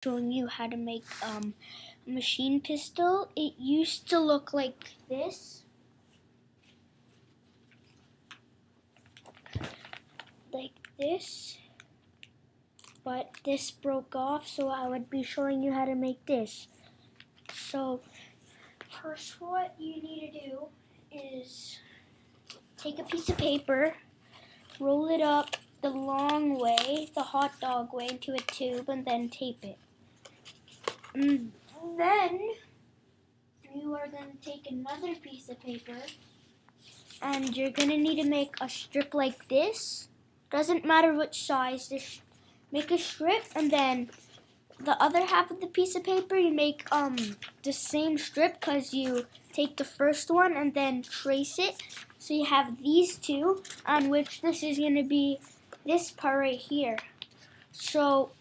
Showing you how to make a machine pistol. It used to look like this. But this broke off, so I would be showing you how to make this. So first what you need to do is take a piece of paper, roll it up the long way, the hot dog way, into a tube, and then tape it. And then you are going to take another piece of paper and you're going to need to make a strip like this. Doesn't matter which size, just make a strip, and then the other half of the piece of paper you make the same strip, because you take the first one and then trace it. So you have these two, on which this is going to be this part right here. So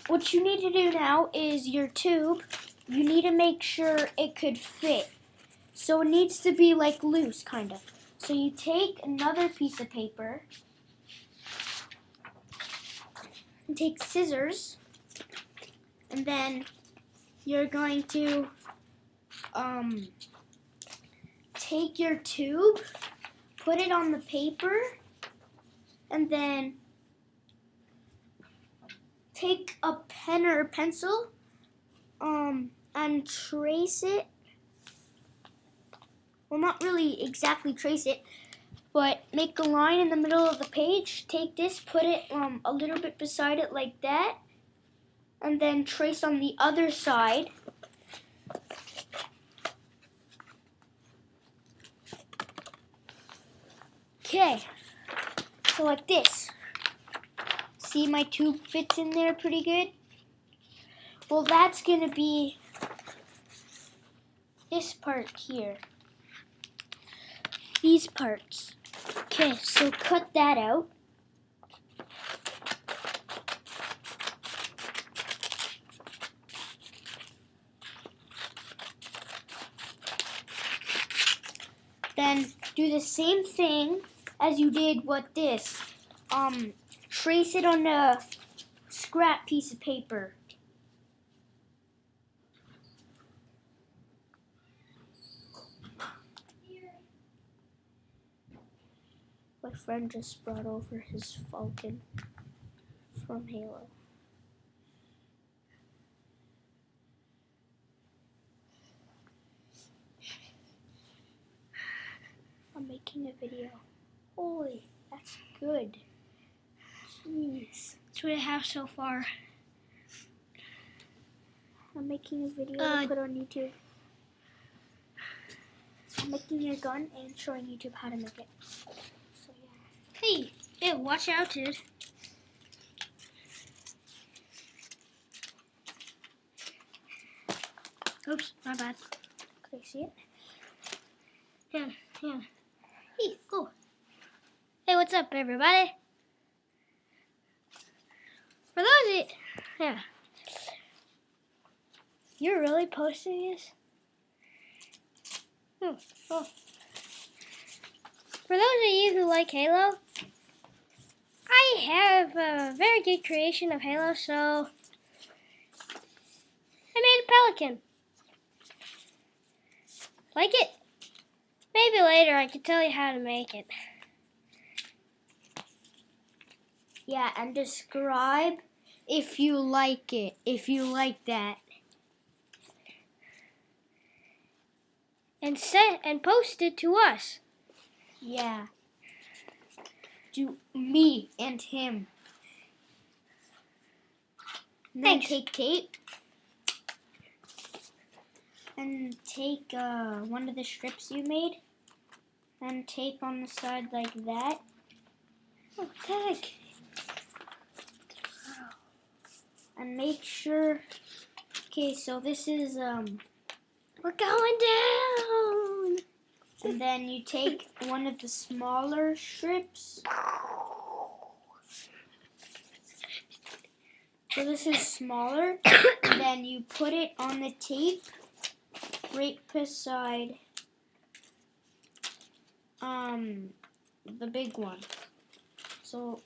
what you need to do now is your tube, you need to make sure it could fit. So it needs to be like loose, kind of. So you take another piece of paper and take scissors, and then you're going to take your tube, put it on the paper, and then take a pen or a pencil and trace it. Well, not really exactly trace it, but make a line in the middle of the page. Take this, put it a little bit beside it like that, and then trace on the other side. Okay, so like this. See, my tube fits in there pretty good. Well, that's gonna be this part here. These parts. Okay, so cut that out. Then do the same thing as you did with this. Trace it on a scrap piece of paper. My friend just brought over his Falcon from Halo. I'm making a video. Holy, that's good. Jeez. That's what I have so far. I'm making a video to put on YouTube. I'm making a gun and showing YouTube how to make it. So yeah. Hey, watch out, dude. Oops, my bad. Could I see it? Yeah. Hey, cool. Hey, what's up, everybody? For those of you, you're really posting this? Oh. For those of you who like Halo, I have a very good creation of Halo, so I made a pelican. Like it? Maybe later I can tell you how to make it. Yeah, and describe if you like it, if you like that. And post it to us. Yeah. To me and him. And then Thanks. take tape. And take one of the strips you made. And tape on the side like that. Oh, tag. And make sure. Okay, so this is We're going down. and then you take one of the smaller strips. So this is smaller. And then you put it on the tape right beside the big one. So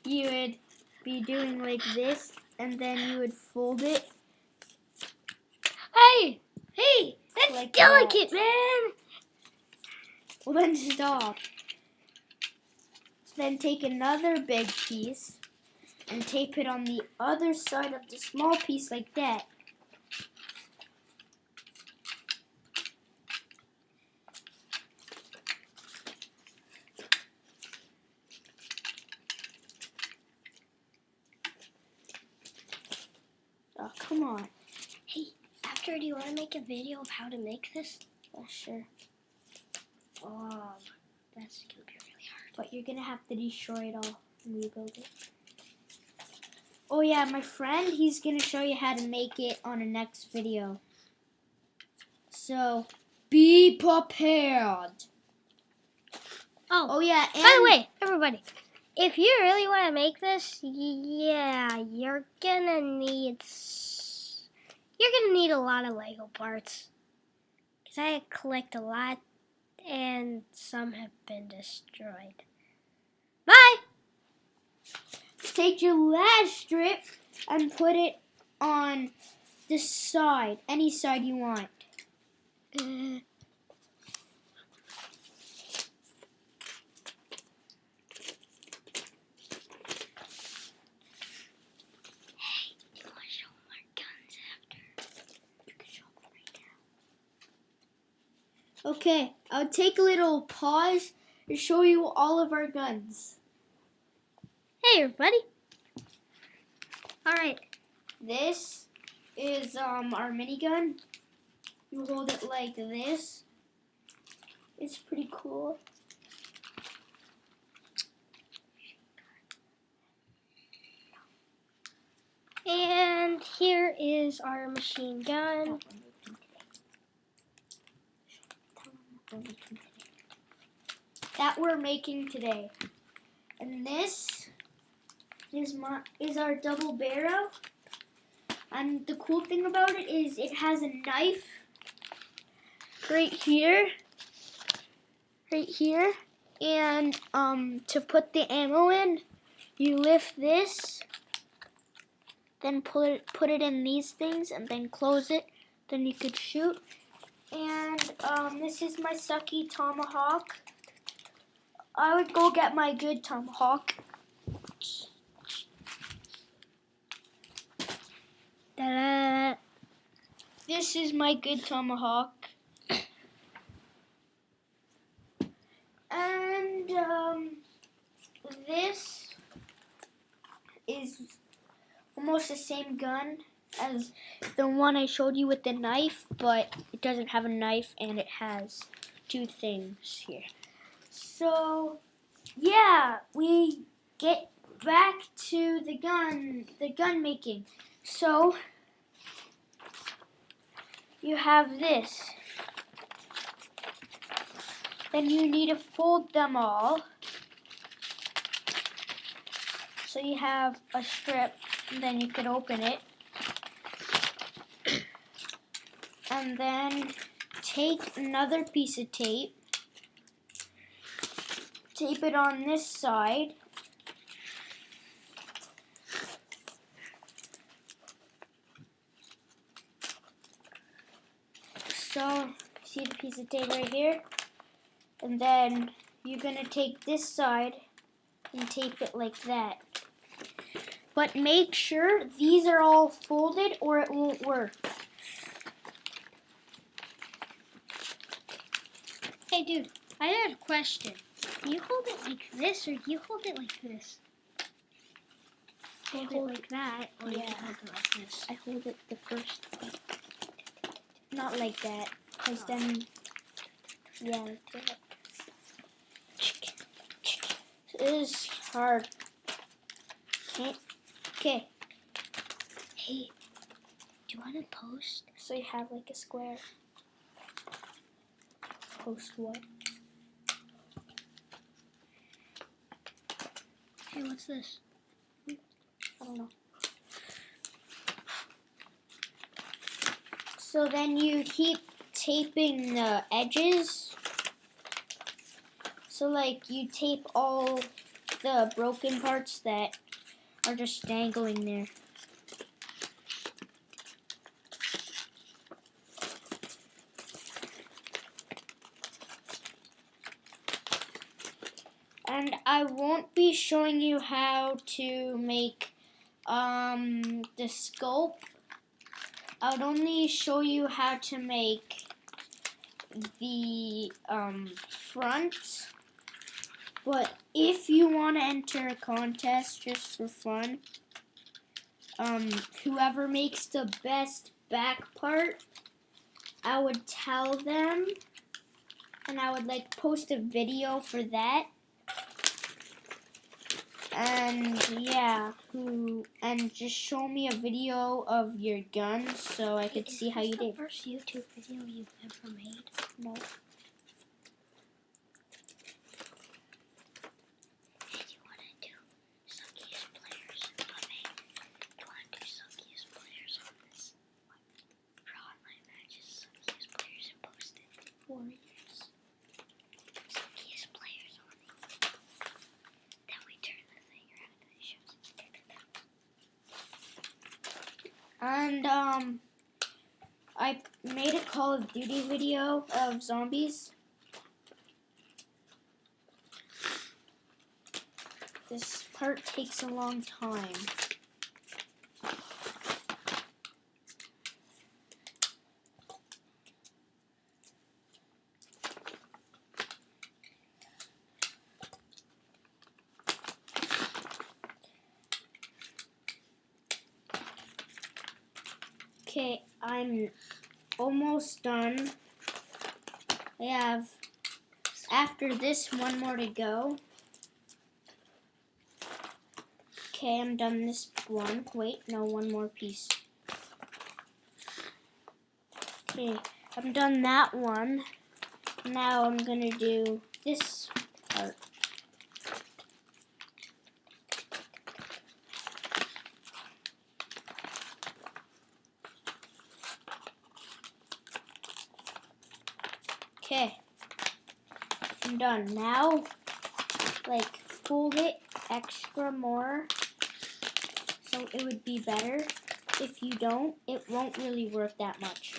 you would be doing like this and then you would fold it. Hey, that's Like delicate, man. Well, then stop. Then take another big piece and tape it on the other side of the small piece like that. Oh, come on. Hey, after, do you want to make a video of how to make this? Yeah, sure. That's gonna be really hard. But you're gonna have to destroy it all and rebuild it. Oh yeah, my friend, he's gonna show you how to make it on the next video. So, be prepared. Oh yeah, and By the way, everybody, if you really want to make this, yeah, you're gonna need a lot of Lego parts. Cause I collect a lot, and some have been destroyed. Bye. take your last strip and put it on the side, any side you want. Okay, I'll take a little pause to show you all of our guns. Hey, everybody. All right. This is our minigun. You hold it like this. It's pretty cool. And here is our machine gun. That we're making today. And this is our double barrel. And the cool thing about it is it has a knife right here. And to put the ammo in, you lift this, then put it in these things, and then close it. Then you could shoot. And this is my sucky tomahawk. I would go get my good tomahawk. Ta-da. This is my good tomahawk. And this is almost the same gun as the one I showed you with the knife, but it doesn't have a knife and it has two things here. So, yeah, we get back to the gun making. So, you have this. Then you need to fold them all. So you have a strip, and then you could open it. And then take another piece of tape. Tape it on this side. So, see the piece of tape right here? And then you're going to take this side and tape it like that. But make sure these are all folded or it won't work. Hey, dude, I had a question. Do you hold it like this, or do you hold it like this? Hold it like that, or do you hold it like this? I hold it the first way. Not like that, because then, yeah, like that. It is hard. Okay. Hey, do you want to post? So you have like a square. Post what? Hey, what's this? I don't know. So then you keep taping the edges. So like you tape all the broken parts that are just dangling there. And I won't be showing you how to make the scope. I would only show you how to make the front. But if you want to enter a contest just for fun, whoever makes the best back part, I would tell them, and I would like post a video for that. And yeah, and just show me a video of your gun so I could see how you did. Is this the first YouTube video you've ever made? No. And you want to do suckiest players? You want to do suckiest players on this? For online matches, suckiest players and post it. Warriors. Suckiest players on it. Then we turn the thing around and it shows it. And I made a Call of Duty video of zombies. This part takes a long time. Okay, I'm almost done. I have, after this, one more to go. Okay, I'm done this one. Wait, no, one more piece. Okay, I'm done that one. Now I'm gonna do this part. Okay, I'm done. Now, like, fold it extra more so it would be better. If you don't, it won't really work that much.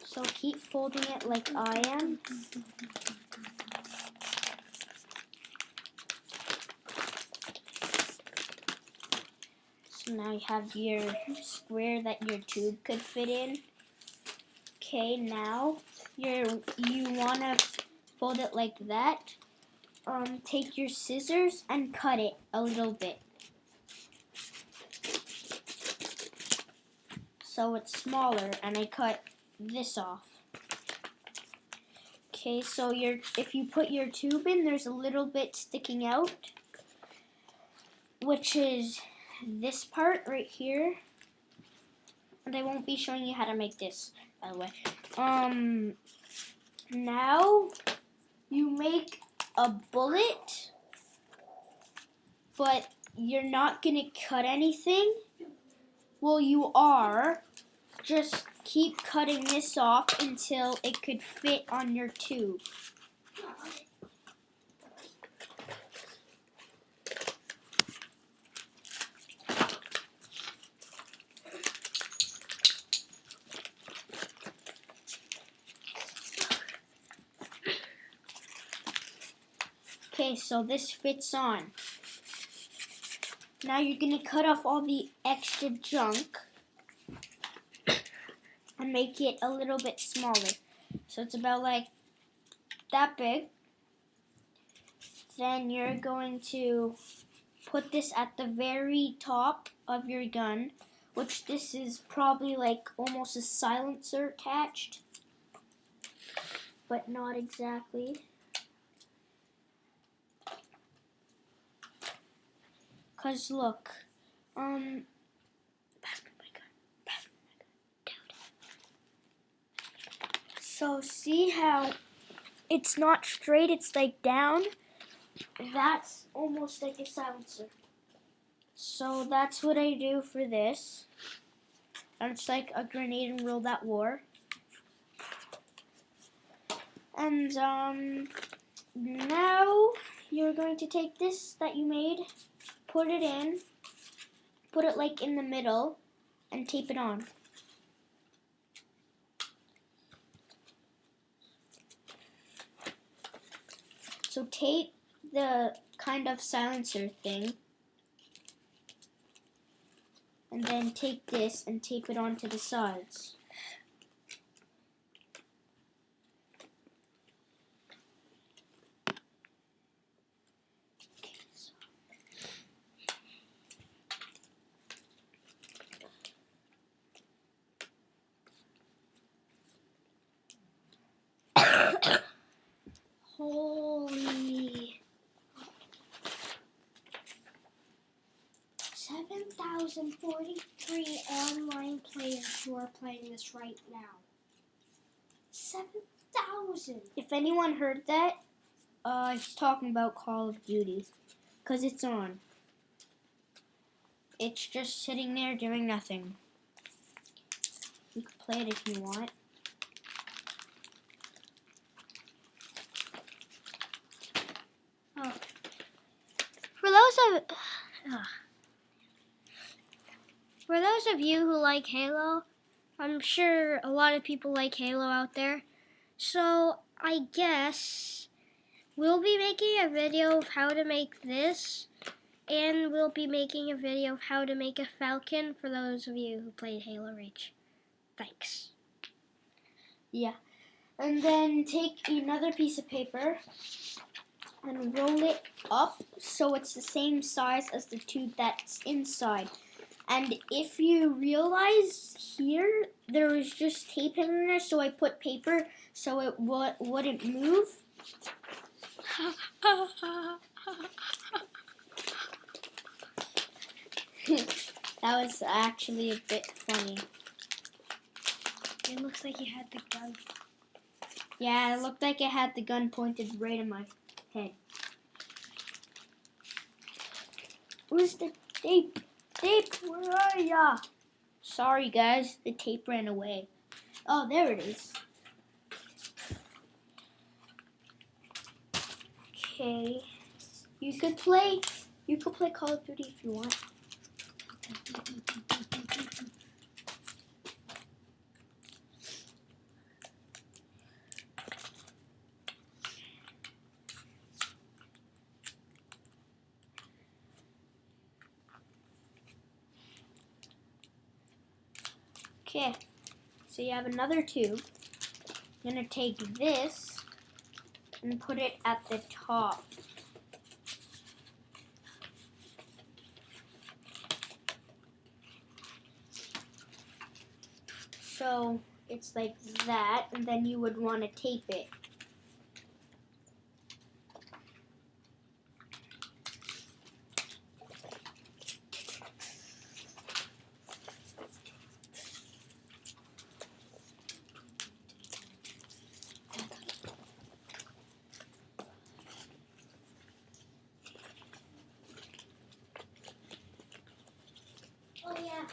So keep folding it like I am. So now you have your square that your tube could fit in. Okay, now you want to fold it like that. Take your scissors and cut it a little bit. So it's smaller, and I cut this off. Okay, so if you put your tube in, there's a little bit sticking out, which is this part right here. And I won't be showing you how to make this, by the way. Now you make a bullet, but you're not gonna cut anything. Well, you are. Just keep cutting this off until it could fit on your tube. Okay, so this fits on. Now you're going to cut off all the extra junk and make it a little bit smaller. So it's about like that big. Then you're going to put this at the very top of your gun, which this is probably like almost a silencer attached, but not exactly. Cause look, pass me my gun. Pass me my gun, dude. So see how it's not straight, it's like down? That's almost like a silencer. So that's what I do for this. And it's like a grenade in World at War. And now you're going to take this that you made, put it in, put it like in the middle, and tape it on. So tape the kind of silencer thing, and then take this and tape it onto the sides. Holy 7,043 online players who are playing this right now. 7,000! If anyone heard that, he's talking about Call of Duty, because it's on. It's just sitting there doing nothing. You can play it if you want. Oh. For those of you who like Halo, I'm sure a lot of people like Halo out there. So I guess we'll be making a video of how to make this, and we'll be making a video of how to make a Falcon for those of you who played Halo Reach. Thanks. Yeah. And then take another piece of paper and roll it up so it's the same size as the tube that's inside. And if you realize here, there was just tape in there, so I put paper so it wouldn't move. That was actually a bit funny. It looks like you had the gun. Yeah, it looked like it had the gun pointed right in my head. Where's the tape? Tape, where are ya? Sorry guys, the tape ran away. Oh, there it is. Okay. You could play Call of Duty if you want. Okay, so you have another tube. I'm gonna take this and put it at the top. So it's like that, and then you would want to tape it. Oh yeah,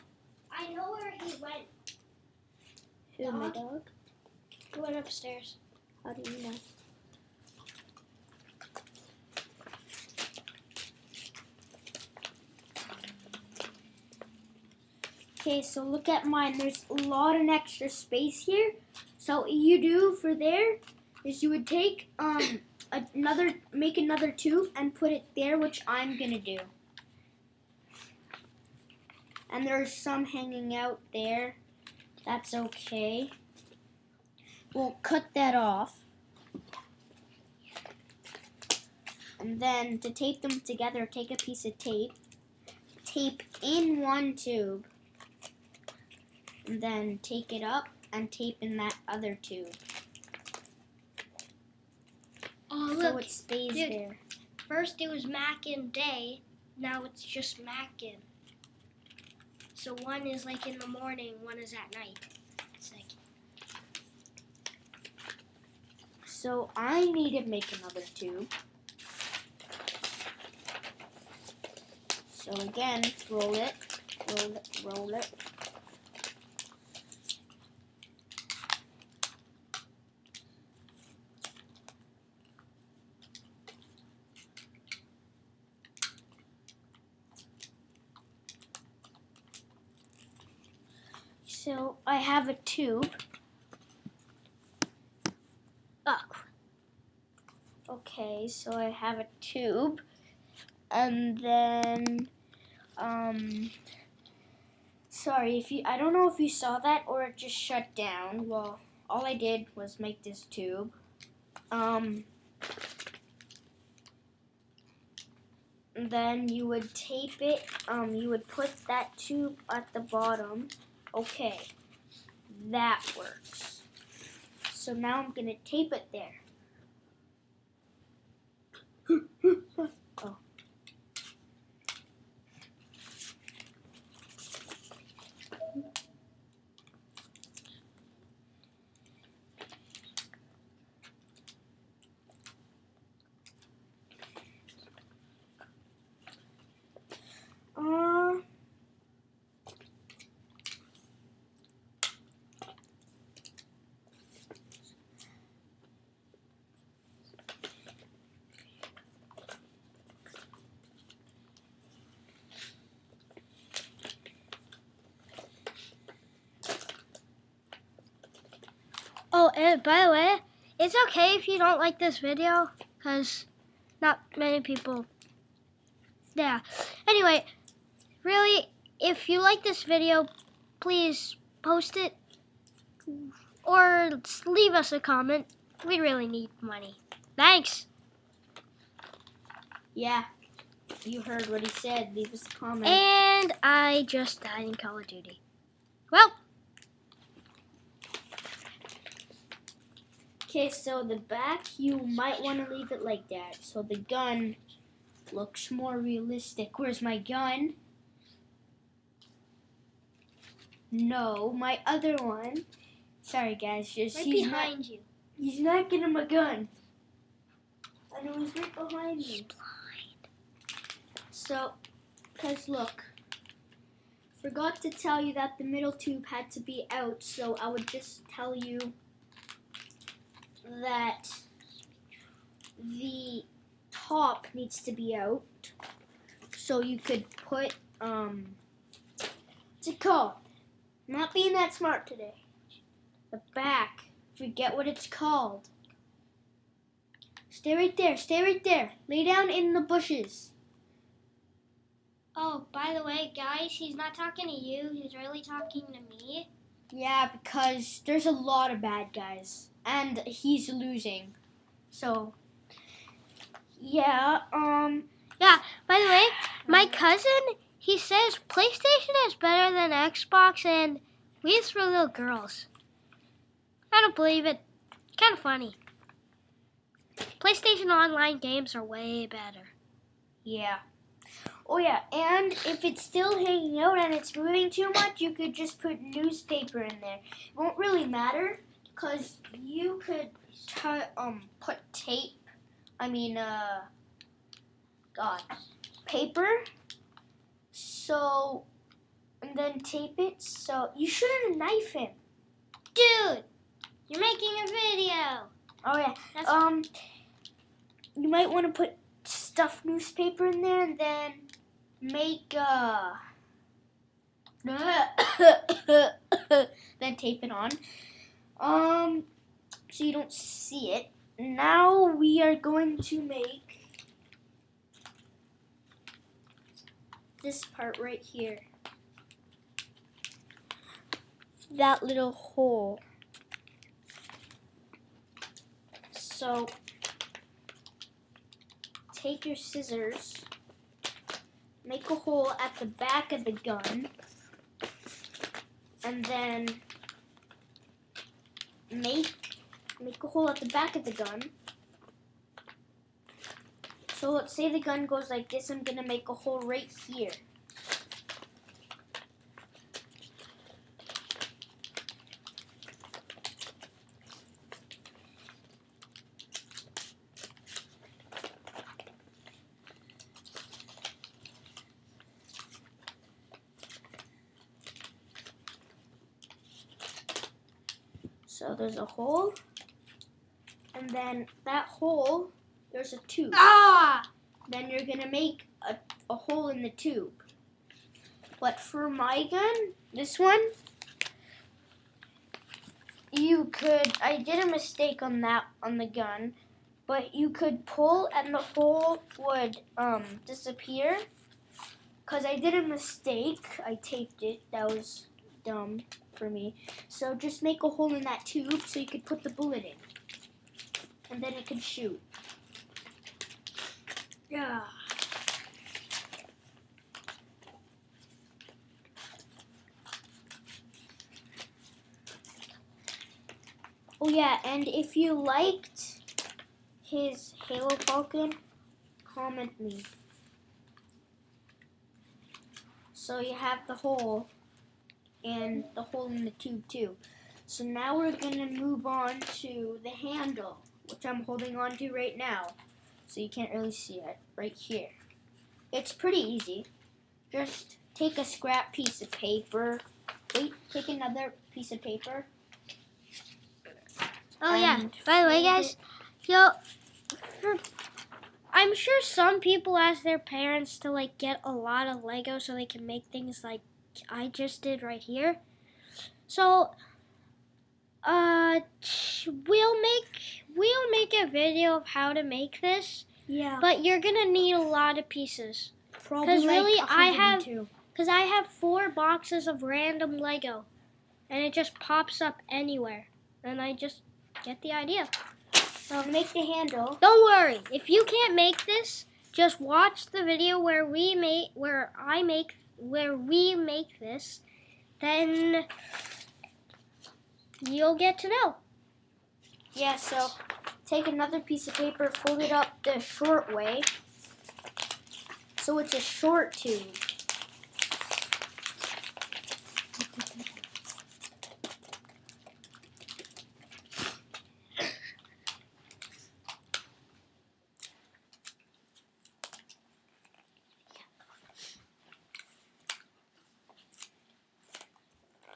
I know where he went. Who, my Dog? dog? He went upstairs. How do you know? Okay, so look at mine. There's a lot of extra space here. So what you do for there is you would take make another tube and put it there, which I'm gonna do. And there's some hanging out there. That's okay. We'll cut that off. And then to tape them together, take a piece of tape. Tape in one tube. And then take it up and tape in that other tube. Oh So look, it stays dude. there. First it was Mackin day, now it's just Mackin. So one is like in the morning, one is at night. It's like, So I need to make another tube. So again, roll it, roll it, roll it. So I have a tube. Oh, Okay, so I have a tube. And then, sorry, I don't know if you saw that or it just shut down. Well, all I did was make this tube. Then you would tape it, you would put that tube at the bottom. Okay, that works. So now I'm gonna tape it there. Oh. oh, and by the way, it's okay if you don't like this video, because not many people. Yeah. Anyway, really, if you like this video, please post it or leave us a comment. We really need money. Thanks. Yeah, you heard what he said. Leave us a comment. And I just died in Call of Duty. Well, Okay, so the back, you might want to leave it like that. So the gun looks more realistic. Where's my gun? No, my other one. Sorry, guys. Just right he's behind you. He's not getting my gun. And it was right behind me. So, because look, forgot to tell you that the middle tube had to be out, so I would just tell you that the top needs to be out. So you could put, what's it called? Not being that smart today. The back. Forget what it's called. Stay right there. Stay right there. Lay down in the bushes. Oh, by the way, guys, he's not talking to you. He's really talking to me. Yeah, because there's a lot of bad guys. And he's losing. So, yeah, Yeah, by the way, my cousin, he says PlayStation is better than Xbox and Wii's for little girls. I don't believe it. Kind of funny. PlayStation online games are way better. yeah. Oh, yeah, and if it's still hanging out and it's moving too much, you could just put newspaper in there. It won't really matter, because you could put tape, paper, so, and then tape it, so, you shouldn't knife him. Dude, you're making a video. Oh, yeah, That's you might want to put stuffed newspaper in there and then make then tape it on so you don't see it. Now we are going to make this part right here, that little hole. So take your scissors, make a hole at the back of the gun, and then make a hole at the back of the gun. So let's say the gun goes like this, I'm gonna make a hole right here. So there's a hole, and then that hole, there's a tube. Ah! Then you're gonna make a hole in the tube. But for my gun, this one, you could, I did a mistake on the gun, but you could pull and the hole would disappear. Because I did a mistake, I taped it. That was dumb for me. So just make a hole in that tube so you could put the bullet in. And then it could shoot. Yeah. Oh yeah, and if you liked his Halo Falcon, comment me. So you have the hole and the hole in the tube too. So now we're gonna move on to the handle, which I'm holding on to right now. So you can't really see it right here. It's pretty easy. Just take a scrap piece of paper. Wait, take another piece of paper. Oh yeah, by the way guys, I'm sure some people ask their parents to like get a lot of Lego so they can make things like I just did right here. So we'll make a video of how to make this. Yeah. But you're gonna need a lot of pieces. Probably Because really, I have 102. 4 boxes of random Lego, and it just pops up anywhere, and I just get the idea. So make the handle. Don't worry, if you can't make this, just watch the video where we make this, then you'll get to know. Yeah, so take another piece of paper, fold it up the short way. So it's a short tube.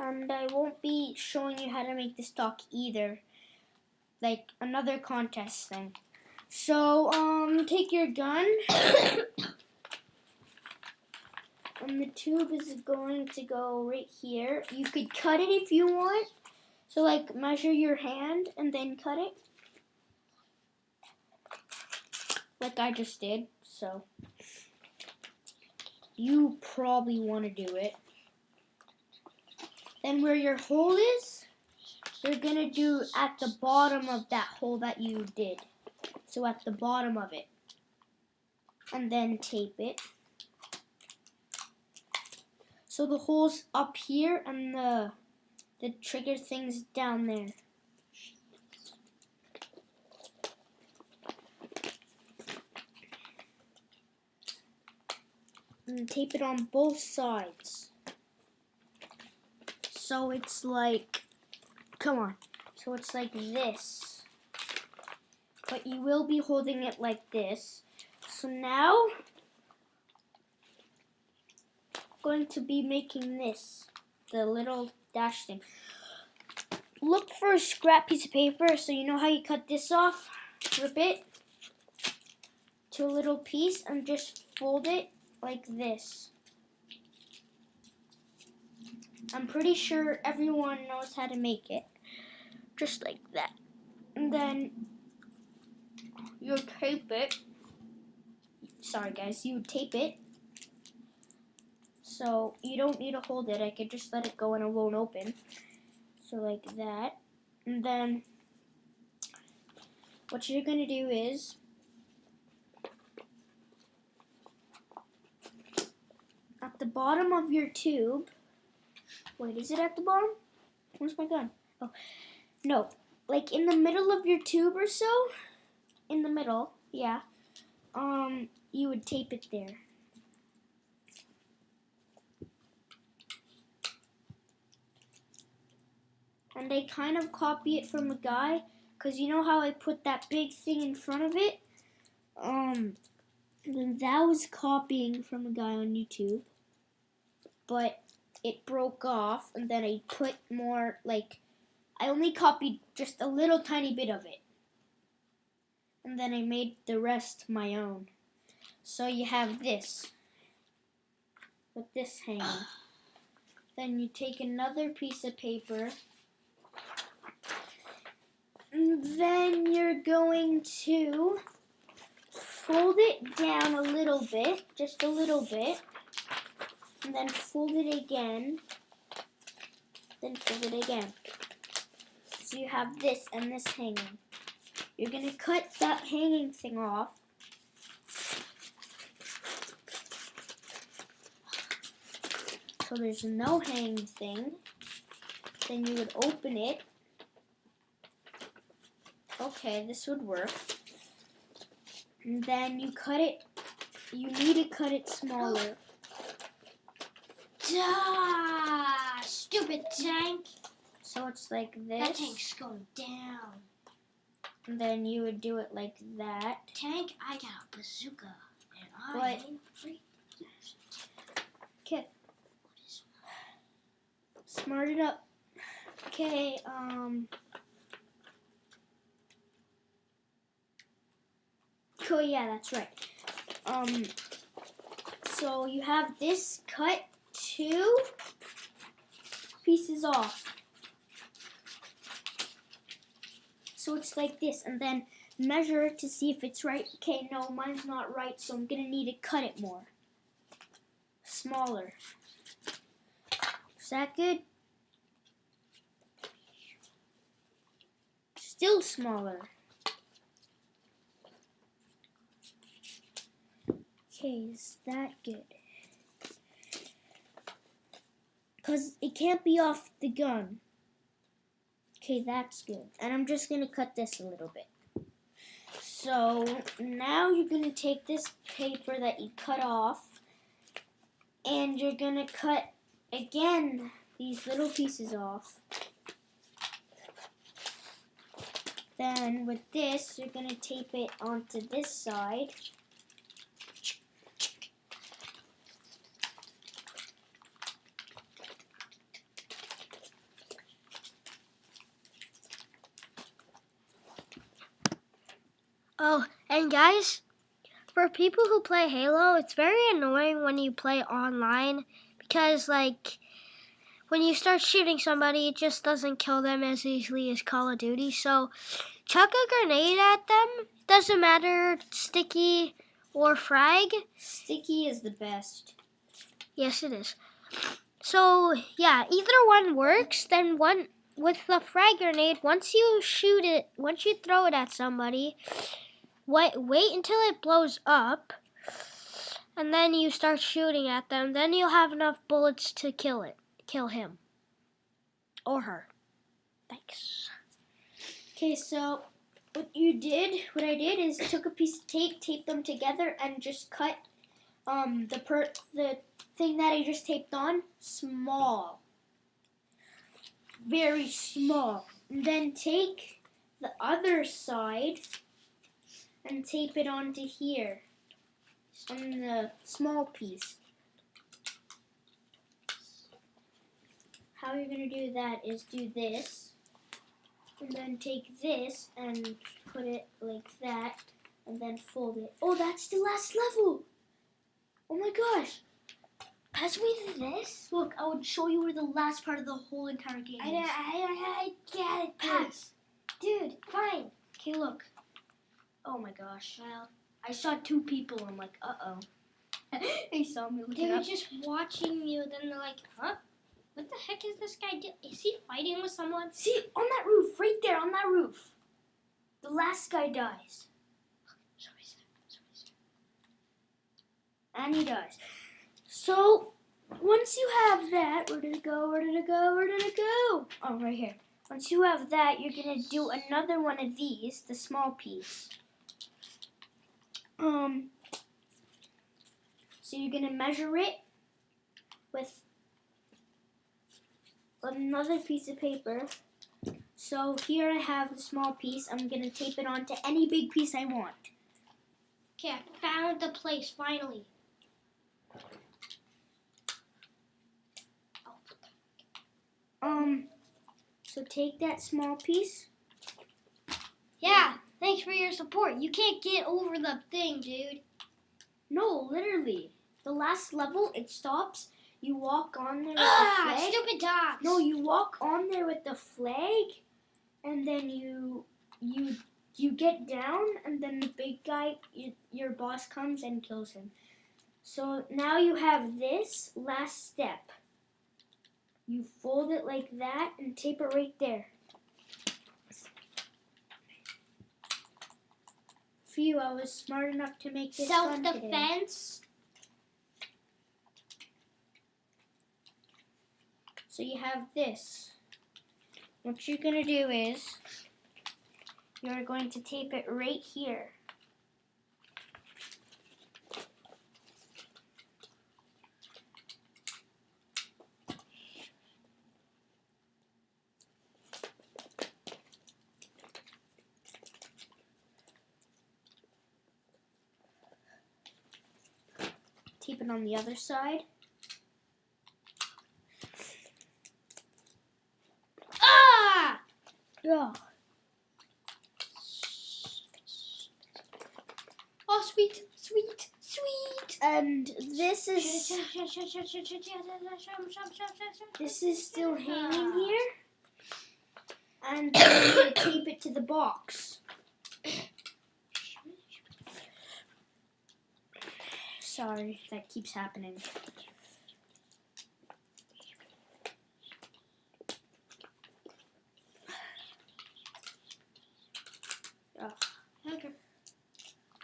And I won't be showing you how to make the stock either. Like another contest thing. So, take your gun. And the tube is going to go right here. You could cut it if you want. So, like, measure your hand and then cut it. Like I just did. So, you probably want to do it. Then where your hole is, you're going to do at the bottom of that hole that you did. So at the bottom of it. And then tape it. So the hole's up here and the trigger thing's down there. And tape it on both sides. So it's like, come on. So it's like this. But you will be holding it like this. So now, I'm going to be making this, the little dash thing. Look for a scrap piece of paper, so you know how you cut this off. Rip it to a little piece and just fold it like this. I'm pretty sure everyone knows how to make it. Just like that. And then you tape it. Sorry guys, you tape it. So you don't need to hold it. I could just let it go and it won't open. So like that. And then what you're going to do is at the bottom of your tube. Wait, is it at the bottom? Where's my gun? Oh, no. Like in the middle of your tube or so. In the middle, yeah. You would tape it there. And I kind of copy it from a guy, because you know how I put that big thing in front of it? That was copying from a guy on YouTube. But it broke off, and then I put more, like, I only copied just a little tiny bit of it. And then I made the rest my own. So you have this, with this hanging. Then you take another piece of paper, And then you're going to fold it down a little bit, just a little bit, and then fold it again, then fold it again. So you have this and this hanging. You're going to cut that hanging thing off. So there's no hanging thing. Then you would open it. Okay, this would work. And then you cut it. You need to cut it smaller. Duh! Stupid tank. So it's like this. That tank's going down. And then you would do it like that. Tank, I got a bazooka. And I But- ain't free. Okay. Smart it up. Okay, Oh yeah, that's right. So you have this cut 2 pieces off. So it's like this, and then measure it to see if it's right. Okay, no, mine's not right, so I'm gonna need to cut it more. Smaller. Is that good? Still smaller. Okay, is that good? Because it can't be off the gun. Okay, that's good. And I'm just going to cut this a little bit. So now you're going to take this paper that you cut off and you're going to cut, again, these little pieces off. Then with this, you're going to tape it onto this side. Oh, and guys, for people who play Halo, it's very annoying when you play online because, like, when you start shooting somebody, it just doesn't kill them as easily as Call of Duty. So, chuck a grenade at them. Doesn't matter, sticky or frag. Sticky is the best. Yes, it is. So, yeah, either one works. Then one with the frag grenade, once you throw it at somebody, wait until it blows up, and then you start shooting at them. Then you'll have enough bullets to kill him or her. Thanks. Okay, so what I did is took a piece of tape, taped them together, and just cut the thing that I just taped on small. Very small. And then take the other side and tape it onto here on the small piece. How you're going to do that is do this, and then take this and put it like that, and then fold it. Oh, that's the last level! Oh my gosh! Pass me this. Look, I would show you where the last part of the whole entire game is. I get it. Pass. Dude, fine. Okay, look. Oh my gosh. Well, I saw 2 people. I'm like, uh-oh. They saw me They looking were up. just watching you, then they're like, huh? What the heck is this guy doing? Is he fighting with someone? See, on that roof, right there, on that roof. The last guy dies. And he dies. So, once you have that, where did it go, where did it go, where did it go? Oh, right here. Once you have that, you're going to do another one of these, the small piece. So you're going to measure it with another piece of paper. So here I have the small piece. I'm going to tape it onto any big piece I want. Okay, I found the place, finally. So take that small piece. Yeah, thanks for your support. You can't get over the thing, dude. No, literally. The last level, it stops. You walk on there with the flag. Stupid dogs. No, you walk on there with the flag, and then you you get down, and then the big guy, your boss, comes and kills him. So now you have this last step. You fold it like that and tape it right there. Phew, I was smart enough to make this fun today. Self-defense. So you have this. What you're going to do is you're going to tape it right here. Tape it on the other side. Ah! Yeah. Oh, sweet, sweet, sweet. And this is still hanging here. And then you're going to tape it to the box. Sorry, that keeps happening. Okay.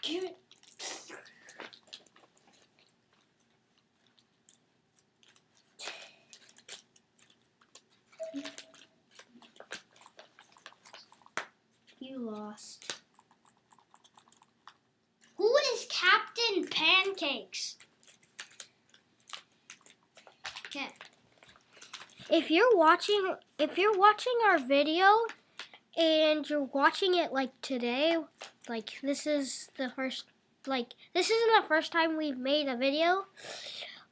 Give it. You lost. Who is Captain Pancakes? Okay. If you're watching our video and you're watching it like today, like this isn't the first time we've made a video,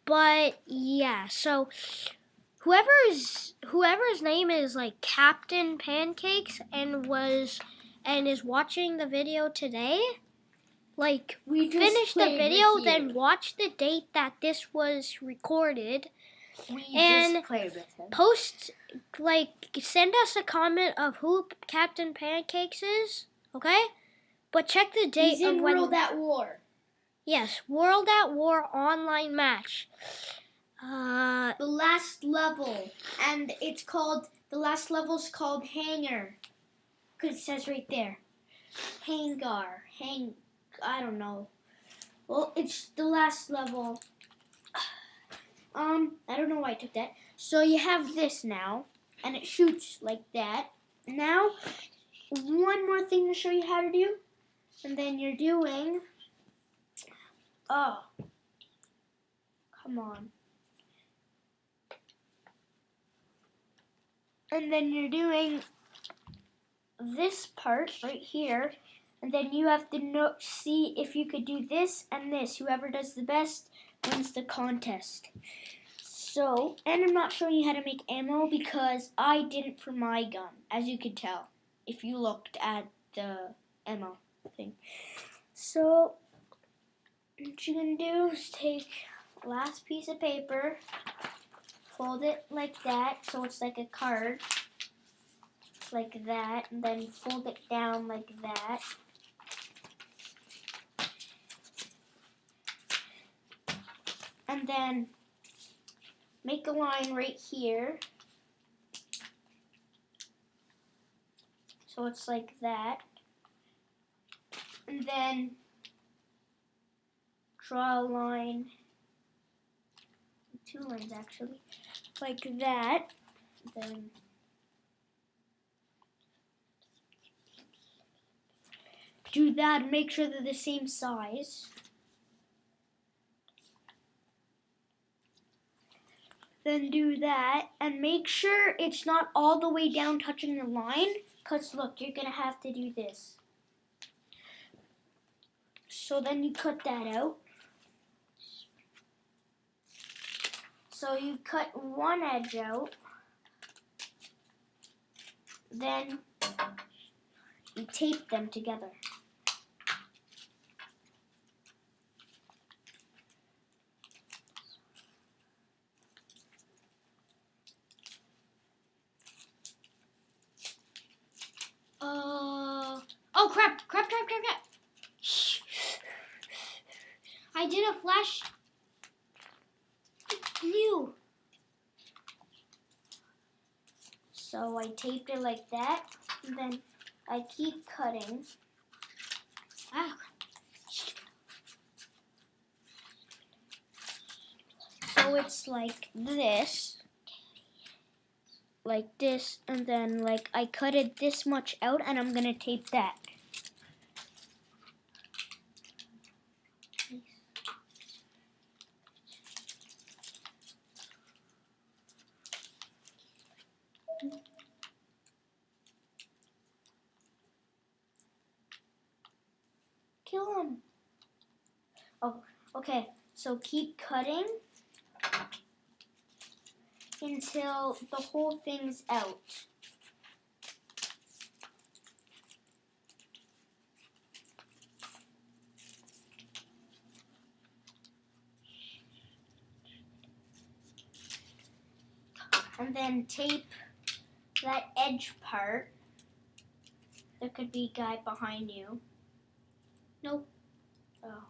but yeah, so whoever's name is like Captain Pancakes and is watching the video today, like We just finish the played video, with you. then watch the date that this was recorded. We And just played with him. Post, send us a comment of who Captain Pancakes is, okay? But check the date He's in of when. World at War. Yes, World at War online match. The last level, and the last level's called Hangar, because it says right there, I don't know. Well, it's the last level. I don't know why I took that. So you have this now, and it shoots like that. Now, one more thing to show you how to do, and then you're doing. Oh, come on. And then you're doing this part right here, and then you have to see if you could do this and this. Whoever does the best wins the contest. So, and I'm not showing you how to make ammo because I didn't for my gun, as you could tell if you looked at the ammo thing. So, what you're gonna do is take the last piece of paper, fold it like that so it's like a card, like that, and then fold it down like that. And then make a line right here. So it's like that. And then draw a line, 2 lines actually, like that. Then do that and make sure they're the same size. Then do that and make sure it's not all the way down touching the line, because look, you're going to have to do this. So then you cut that out. So you cut one edge out, then you tape them together. I did a flash. You. So I taped it like that, and then I keep cutting. Wow. So it's like this, and then like I cut it this much out, and I'm gonna tape that. Kill him. Oh, okay. So keep cutting until the whole thing's out. And then tape that edge part. There could be a guy behind you. Nope. Oh.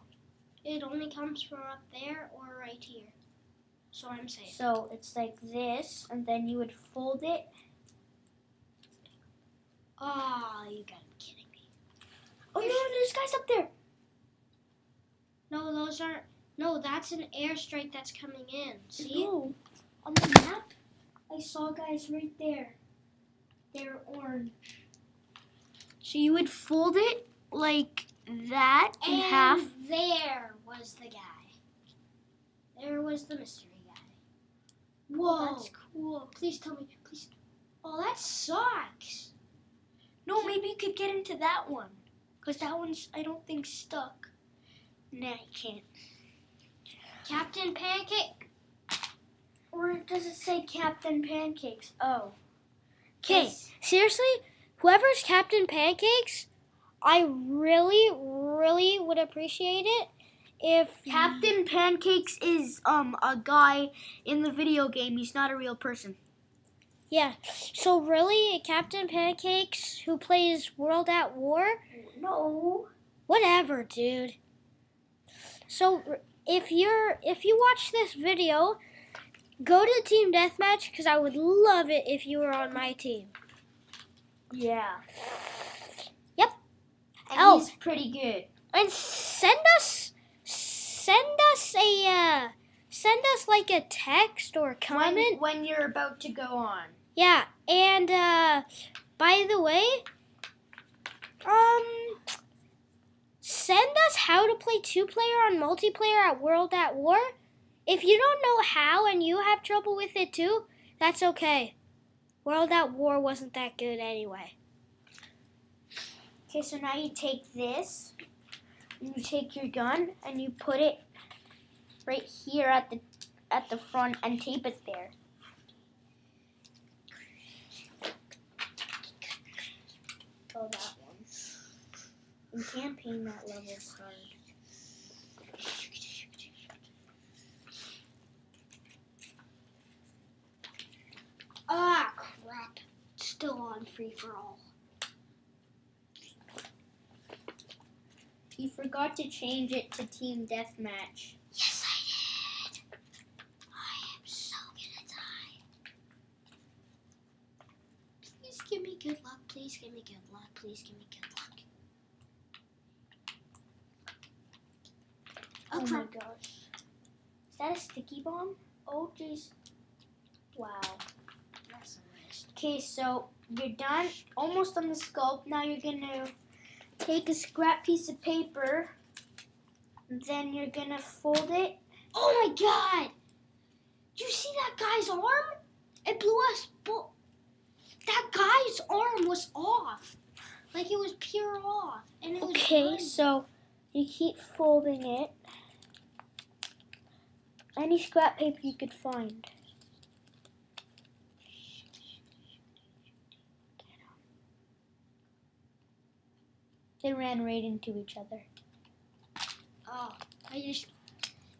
It only comes from up there or right here. So I'm safe. So it's like this, and then you would fold it. Oh, you gotta be kidding me. Oh no, there's guys up there. No, those aren't. No, that's an airstrike that's coming in. See? No. On the map, I saw guys right there. They're orange. So you would fold it like that in And half. there was the guy. There was the mystery guy. Whoa. That's cool. Please tell me. Please. Oh, that sucks. No, maybe you could get into that one. Because that one's, I don't think, stuck. Nah, you can't. Captain Pancake. Or does it say Captain Pancakes? Oh. Okay, seriously, whoever's Captain Pancakes, I really, really would appreciate it if Captain Pancakes is a guy in the video game. He's not a real person. Yeah, so really, Captain Pancakes, who plays World at War? No. Whatever, dude. So if you watch this video, go to Team Deathmatch because I would love it if you were on my team. Yeah. Yep. And Oh. he's pretty good. And send us like a text or comment. When you're about to go on. Yeah, and by the way, send us how to play 2-player on multiplayer at World at War. If you don't know how and you have trouble with it too, that's okay. World at War wasn't that good anyway. Okay, so now you take this, and you take your gun, and you put it right here at the front and tape it there. Oh, that one. In campaign, that level's hard. Ah, crap. It's still on free for all. You forgot to change it to Team Deathmatch. Yes, I did. I am so gonna die. Please give me good luck. Please give me good luck. Please give me good luck. Oh my crap. gosh. Is that a sticky bomb? Oh jeez. Wow. That's a waste. Okay, so you're done. Almost on the sculpt. Now you're gonna take a scrap piece of paper. Then you're gonna fold it. Oh my god! Did you see that guy's arm? It blew us. That guy's arm was off. Like it was pure off. And it was Okay, bloody. so you keep folding it. Any scrap paper you could find. They ran right into each other. Oh,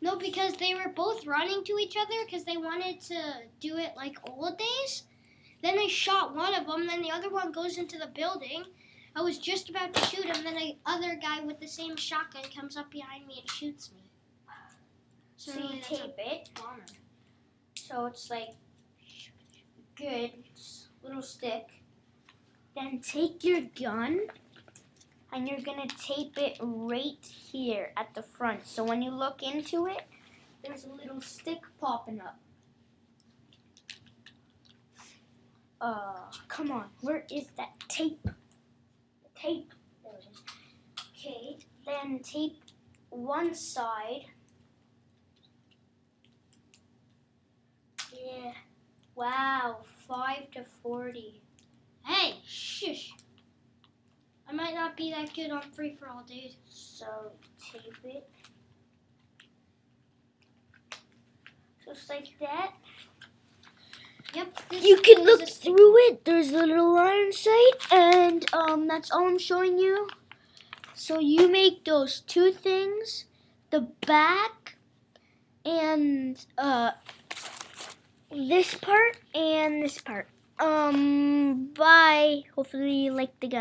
No, because they were both running to each other because they wanted to do it like old days. Then I shot one of them, then the other one goes into the building. I was just about to shoot him, then the other guy with the same shotgun comes up behind me and shoots me. So you tape it. So it's like good little stick. Then take your gun and you're gonna tape it right here at the front. So when you look into it, there's a little stick popping up. Come on, where is that tape? The tape. There it is. Okay, then tape one side. Yeah. Wow, 5 to 40. Hey, shush. I might not be that good on free-for-all, dude. So tape it. Just like that. Yep. You can look through it. There's a little iron sight, and that's all I'm showing you. So you make those two things, the back and this part and this part. Bye. Hopefully you like the gun.